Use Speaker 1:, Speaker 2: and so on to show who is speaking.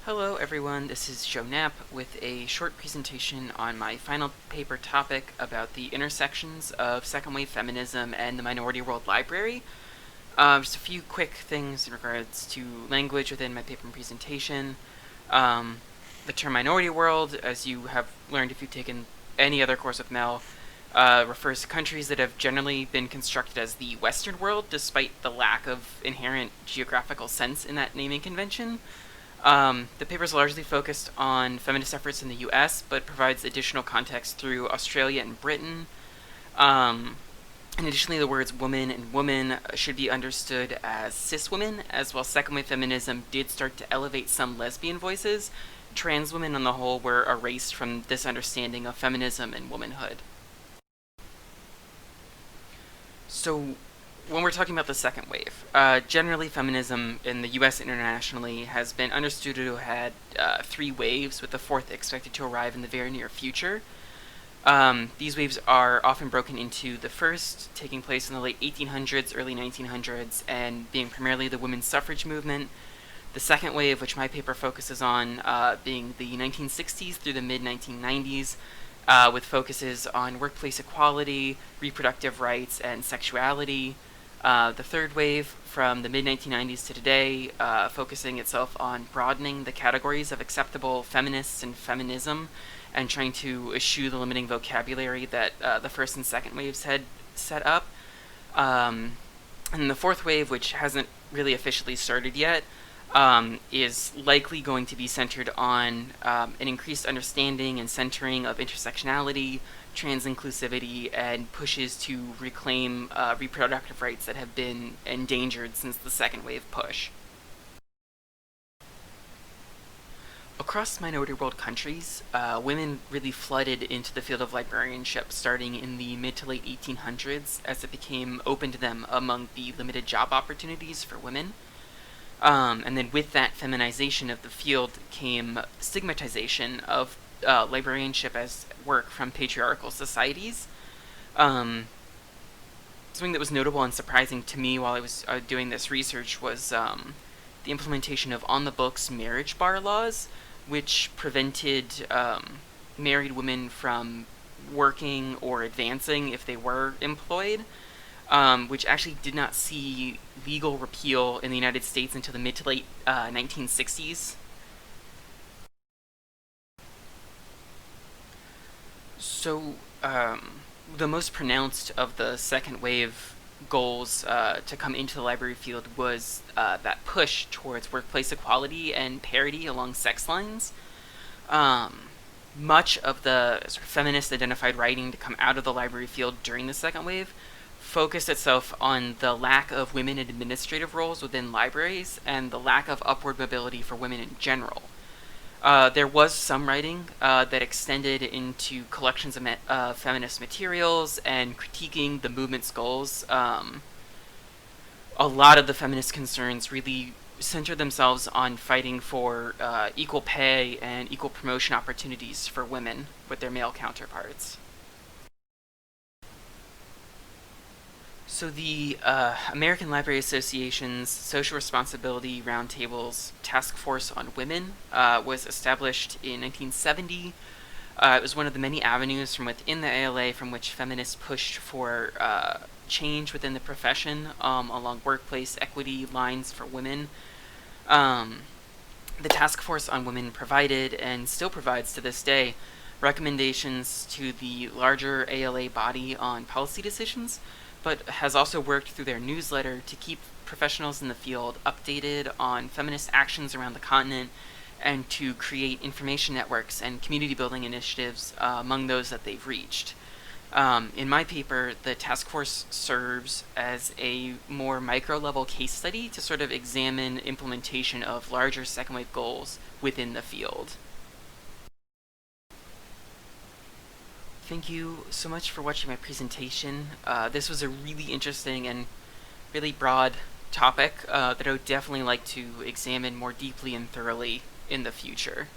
Speaker 1: Hello everyone, this is Knapp with a short presentation on my final paper topic about the intersections of second wave feminism and the Minority World Library. Just a few quick things in regards to language within my paper and presentation. The term minority world, as you have learned if you've taken any other course with Mel, refers to countries that have generally been constructed as the Western world, despite the lack of inherent geographical sense in that naming convention. The paper is largely focused on feminist efforts in the US, but provides additional context through Australia and Britain. And additionally, the words woman and woman should be understood as cis women, as while second wave feminism did start to elevate some lesbian voices, trans women on the whole were erased from this understanding of feminism and womanhood. So, when we're talking about the second wave, generally feminism in the US internationally has been understood to have had three waves, with the fourth expected to arrive in the very near future. These waves are often broken into the first, taking place in the late 1800s, early 1900s, and being primarily the women's suffrage movement. The second wave, which my paper focuses on, being the 1960s through the mid-1990s, with focuses on workplace equality, reproductive rights, and sexuality. The third wave, from the mid-1990s to today, focusing itself on broadening the categories of acceptable feminists and feminism, and trying to eschew the limiting vocabulary that the first and second waves had set up. And the fourth wave, which hasn't really officially started yet, is likely going to be centered on an increased understanding and centering of intersectionality, trans inclusivity, and pushes to reclaim reproductive rights that have been endangered since the second wave push. Across minority world countries, women really flooded into the field of librarianship starting in the mid to late 1800s, as it became open to them among the limited job opportunities for women. And then with that feminization of the field came stigmatization of librarianship as work from patriarchal societies. Something that was notable and surprising to me while I was doing this research was the implementation of on-the-books marriage bar laws, which prevented married women from working or advancing if they were employed, which actually did not see legal repeal in the United States until the mid to late 1960s. So, the most pronounced of the second wave goals to come into the library field was that push towards workplace equality and parity along sex lines. Much of the sort of feminist-identified writing to come out of the library field during the second wave focused itself on the lack of women in administrative roles within libraries and the lack of upward mobility for women in general. There was some writing that extended into collections of feminist materials and critiquing the movement's goals. A lot of the feminist concerns really centered themselves on fighting for equal pay and equal promotion opportunities for women with their male counterparts. So the American Library Association's Social Responsibility Roundtable's Task Force on Women was established in 1970. It was one of the many avenues from within the ALA from which feminists pushed for change within the profession along workplace equity lines for women. The Task Force on Women provided, and still provides to this day, recommendations to the larger ALA body on policy decisions, but has also worked through their newsletter to keep professionals in the field updated on feminist actions around the continent and to create information networks and community building initiatives among those that they've reached. In my paper, the task force serves as a more micro-level case study to sort of examine implementation of larger second wave goals within the field. Thank you so much for watching my presentation. This was a really interesting and really broad topic that I would definitely like to examine more deeply and thoroughly in the future.